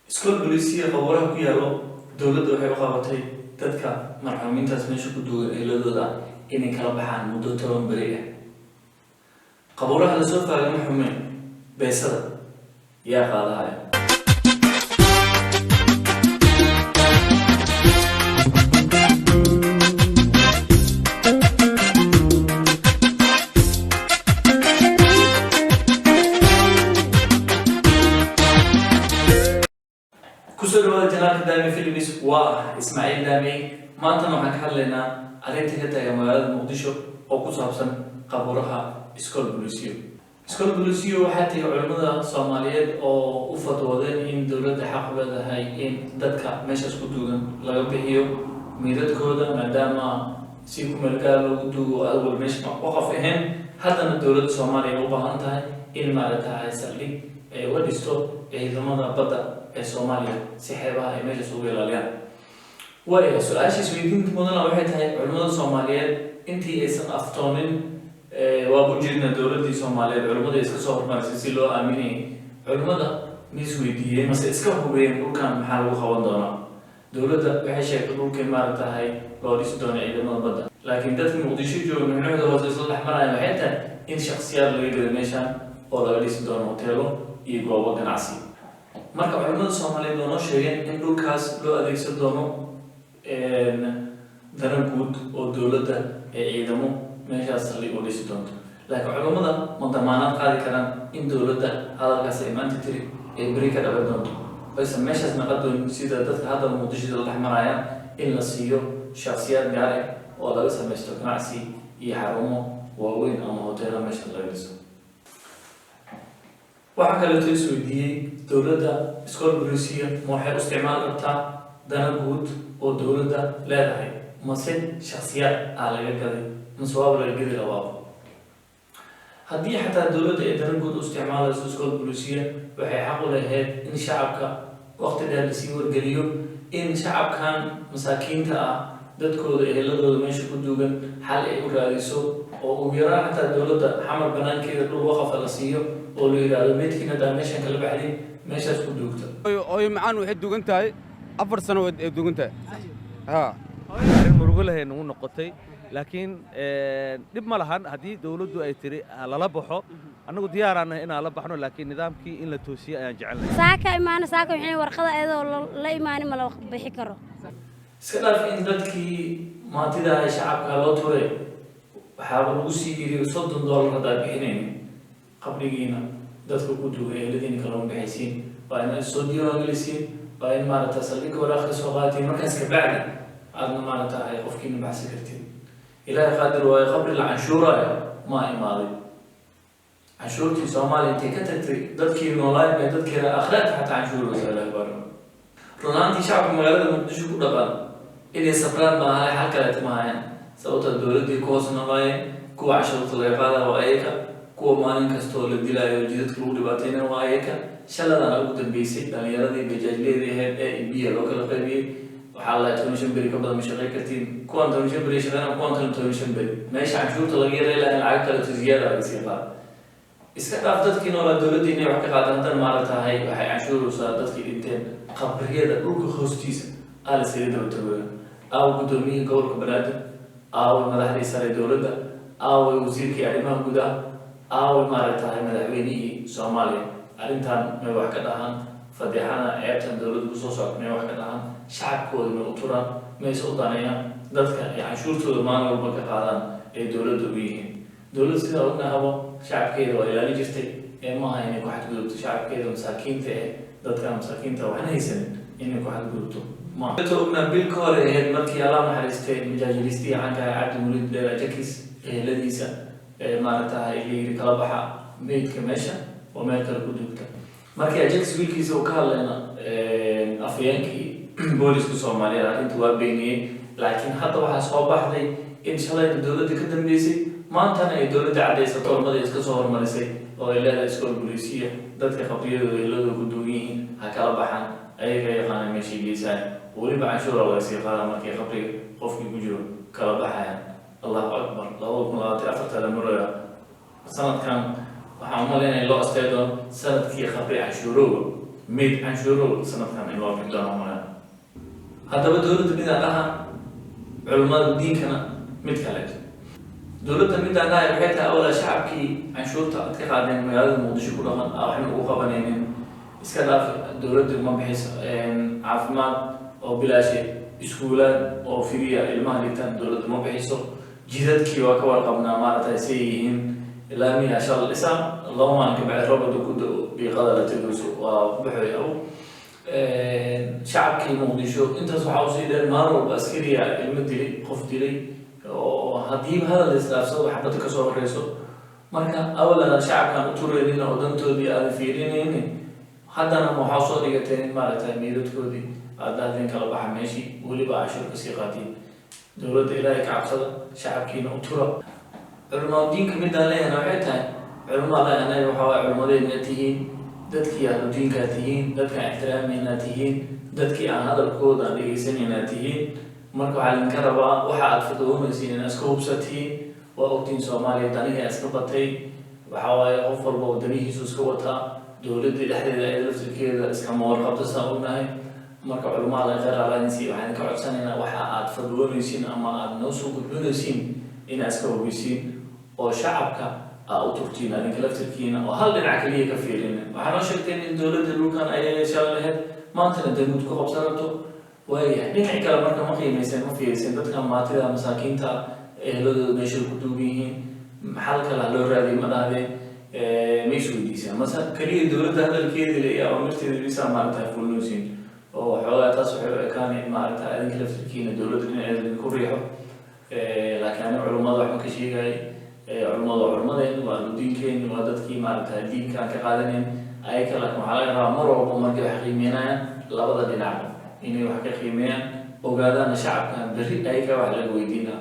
iskool booliisiya qabuuraha ku yaalo dowladda waxay u qabatay dadka marxuumiintaas meesha ku duwan eeladooda inay kala baxaan muddo 10 beri ah. qabuuraha la soo faagama xumeen beesada yaa qaadahaya. kusoo dhawaada janaalka daami films waa Ismaaciil Daami. maantana waxaan ka hadlaynaa arrinta ka taagan magaalada Muqdisho oo ku saabsan qabuuraha iskool booliisiyo. iskool booliisiyo waxaa tagay culimada Soomaaliyeed oo u fatwoodeen in dowladda xaq u leedahay in dadka meeshaas ku duugan laga bixiyo miidadkooda maadaama si ku meel gaar loogu duugo awal meesha waqaf ahayn. haddana dowladda Soomaaliya u baahan tahay in maaragtay saldhig ay u dhisto ciidamada badda ee Soomaaliya si xeebaha ay meesha ugu ilaaliyaan. waayo su-aashiis weydiinta mudana waxay tahay culimada Soomaaliyeed intii aysan aftoonin waa u jeedna dowladdii Soomaaliyeed culimada iska soo hormarisay si loo aaminay culimada mis weydiiyeen mase iska hubeen dhulkan maxaa lagu qaban doonaa. dowladda waxay sheegtay dhulkii maaragtahay loo dhisi doono ciidamada badda, laakiin dadka Muqdisho jooga nuxnuxda hoose isla dhex maraya waxay tahay in shakhsiyaad laga gado meeshan oo laga dhisi doono hoteelo iyo goobo ganacsi. marka culimada Soomaaliyeed oo noo sheegeen in dhulkaas loo adeegsan doono dana guud oo dowladda ee ciidamo meeshaas saldhig u dhisi doonto, laakiin culimada ma damaanad qaadi karaan in dowladda hadalkaas ay maanta tiri ay beri ka dhaban doonto aysan meeshaas naqan doonin sida dadka hadda Muqdisho la dhex marayaan in la siiyo shakhsiyaad gaar ah oo laga samaysto ganacsi iyo xarumo waaweyn ama hoteelo meesha laga dhiso. waxaa kaleeto is weydiiyey dowladda iskool booliisiya ma waxay u isticmaali kartaa dana guud oo dowladda leedahay mase shakhsiyaad laga gaday mase waaba laga gadi labaaba. haddii xataa dowladda ay dana guud u isticmaalayso iskool booliisiya waxay xaq u lahayd in shacabka waqti dheer lasii wargeliyo in shacabkan masaakiinta ah dadkooda eheladooda meesha ku duugan xal ay u raadiso oo ugu yaraan xataa dowladda xamar banaankeeda dhul waqafa la siiyo oo la yiraahdo meedkiina daa meeshan kala baxday meeshaas ku duugta oo macaan waxay duugan tahay 4 sano ay duugan tahay arrin murugo leh nagu noqotay, laakiin dib ma lahan haddii dowladdu ay tiri lala baxo annagu diyaarana inaan la baxno, laakiin nidaamkii in la toosiyo ayaan jecelnahay. saaka wixii warqada ayadoo la imaan ma la bixi karo. iska dhaaf in dadkii maantida ay shacabka loo turay waxaaba lagu sii yiri $30 haddaa bixinayn qabrigiina dadka ku duugay eheladiina kaloo bixaysiin waa in soo diiwaangelisiin waa in maaragta saldhigga waraaqda soo qaatiin markaas ka bacdi aadna maaragtahay qofkiina baxsi kartiin. ilaahay qaadir waayo qabri la canshuuraayo ma imaaday canshuurtii Soomaaliya intay ka tagtay dadkii noolaay ee dadkeena akhlaaqda xataa canshuuraysa ilaahay baro. runaantii shacabka magaalada Muqdisho ku dhaqan inay sabraan maahay xal kaleeta maahayaan sababta dowladdii ku hoos noolaayeen kuwa cashuurta laga qaada waa ayaga, kuwa maalin kastoo la dilaayo jidadka lagu dhibaatayna waa ayaga. shaladana ugu dambeysay dhalinyaradii bajaajleedii ahayd ee ibiya loo kala qaybiyey waxaa la 15 beri ka badan ma shaqay kartiin kuwan 15 beri shaqeynayaan kuwan kale 15 beri meesha canshuurta laga yareeyo lacag kale ziyaada laga sii qaado. iska dhaaf dadkii noolaa dowladda inay wax ka qaadaan haddana maaragtahay waxay canshuuraysaa dadkii dhinteen qabriyada dhulka hoostiisa la sii daba tagoya aawa gudoomiyihii gobolka Banaadir aawa madaxdii sare dowladda aawa wasiirkii arrimaha gudaha aawa maaragtahay madaxweynihii Soomaaliya. arrintan may wax ka dhahan fadeexana ceebtan dowladda kusoo socota may wax ka dhahan shacabkooda may u turaan mayse u danayaan dadka ay canshuurtooda maalin walba ka qaadaan ay dowladda u yihiin. dowladda sidaa ognahabo shacabkeeda waa ilaali jirtay ee maaha inay ku xadgudubto shacabkeeda masaakiinta dadka masaakiinta waxaan haysanin inay ku xadgudubto maaha. ognaa bil ka hore ahayd markii Allah naxariistay majaajiliistii caanka Cabdi Murid Dheera Jakis eheladiisa maaragtahay la yiri kala baxa meydka meesha oo meel kale ku duugta. markii Jakis wiilkiisa uu ka hadlayna afyeenkii booliska Soomaaliyeed arrinta waa beeniyey, laakiin hadda waxaa soo baxday in shalayda dowladda ka dambeysay maantana ay dowladda cadaysato culimada iska soo hormarisay oo ay leedahay iskool booliisiya dadka qabriyadooda eheladooda ku duugan yihiin ha kala baxaan ayaga yaqaana meeshay geysaan weliba canshuura laga sii qaada markii qabriga qofkii ku jiro kala baxayaan. allahu akbar 2024 la maraya sanadkan waxaan umaleynaya loo astay doono sanadkii qabri canshuurooga mid canshuuro sanadkan in loo bixi doono maya haddaba dowladda midaan dhaha culimmada diinkana mid kale dowladda midaan dhahay waxay tahay awalaa shacabkii canshuurta aad ka qaadeen magaalada muqdisho ku dhaqan waxna ugu qabanaynin iska dhaaf dowladda ma bixiso caafimaad oo bilaashe iskuulaad oo firiya ilmaha dhigtaan dowladda ma bixiso jidadkii waa ka warqabnaa maaragtay say yihiin laamiya shal dhisaan laba maalin ka bacdi roobada ku dao biiqada la tegayso waa baxoy aw shacabkii muqdisho intaas waxaa usii dheer maalin walba askariya ilmo dilay qof dilay oo haddiiba hadal isdhaafsado xabadda kasoo horeyso marka awalana shacabkaan u tureynin oo dantoodii aadan fiirinaynin haddana waxaa soo dhigateen maaragtay meydadkoodii aad dahdeen kala baxa meeshii weliba cashuur kasii qaatiin dowladda ilaahay ka cabsada shacabkiina u tura culimaa diinka midaan leeyahana waxay tahay culimaa leeyahay waxaa waay culimadeedna tihiin dadkii ahlu diinkaa tihiin dadkaan ixtiraameynaa tihiin dadkii aan hadalkooda aan dhegeysanayna tihiin marka waxaa idinka rabaa waxa aad fadoomaysiin inaad iska hubsatiin waa ogtiin soomaaliya danihii iska batay waxaa waaye qof walba oo danihiisu iska wataa dowladda dhexdeeda ee laftirkeeda iskama warqabta saan ognahay marka culimmada khayr alliance waxaan ka codsanaynaa waxa aad fadwoonaysiin ama aad noo soo gudbinaysiin inaad iska hubisiin oo shacabka aad u turtiin adinka laftirkiina oo hal dhinac kaliya ka fiirin waxaa noo sheegteen in dowladda dhulkan ayay shalay lahayd maantana damuud ku qabsan rabto waayahay dhinaci kale marka ma qiimaysan ma fiirsan dadka maatida masaakiinta ehladooda meeshay ku duugan yihiin maxal kale loo raadiy ma dhahdeen ma isweydiisaan mase kaliya dowladda hadalkeeda le oo mirteeda bisa maaragtay fulnoosin oo xoogaa taas waxay u ekaanay maaragtay adinka laftirkiina dowladda dhinaceeda idinku riixo laakiin ani culimmada waxba ka sheegayay culimmada waa culimmadeen waa diinkeen waa dadkii maaragtay diinkaan ka qaadanen ayaka laakiin waxaa laga rabaa mar walba markay wax qiimeynayaan labada dhinac inay wax ka qiimeeyaan ogaadaana shacabkan berri ayaga wax laga weydiinaa